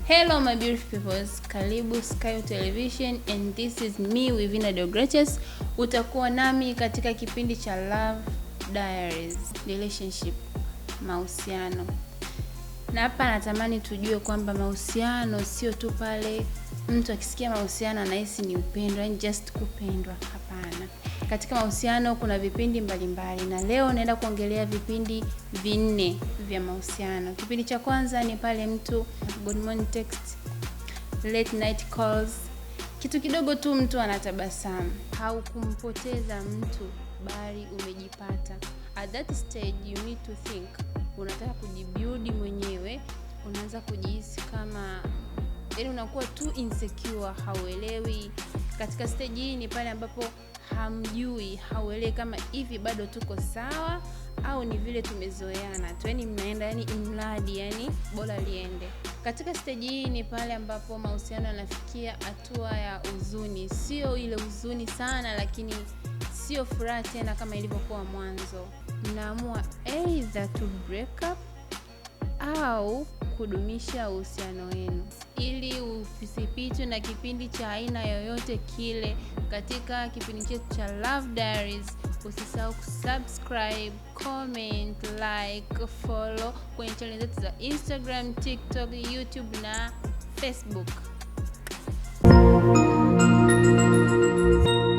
Hello my beautiful peoples, karibu Sky Television and this is me Wivina Deogratius. Utakuwa nami katika kipindi cha Love Diaries, relationship, mahusiano. Na hapa natamani tujue kwamba mahusiano sio tu pale mtu akisikia mahusiano anahisi ni upendo, yani just kupendwa. Hapana. Katika mahusiano kuna vipindi mbalimbali na leo naenda kuongelea vipindi 4 vya mahusiano. Kipindi cha kwanza ni pale mtu good morning text, late night calls, kitu kidogo tu mtu anatabasamu. Haukumpoteza mtu bali umejipata. At that stage you need to think. Unataka kujibuild mwenyewe, unaanza kujihisi kama yani unakuwa too insecure, hauelewi. Katika stage hii ni pale ambapo hamjui, hauelewi kama hivi bado tuko sawa au ni vile tumezoeana tu, yani mnaenda yani imradi yani bora liende. Katika stage hii ni pale ambapo mahusiano yanafikia hatua ya huzuni, sio ile huzuni sana lakini sio furaha tena kama ilivyokuwa mwanzo. Mnaamua either to break up au kudumisha uhusiano wenu. Ili usipitwe na kipindi cha aina yoyote kile katika kipindi chetu cha Love Diaries, usisahau kusubscribe, comment, like, follow kwenye channel zetu za Instagram, TikTok, YouTube na Facebook.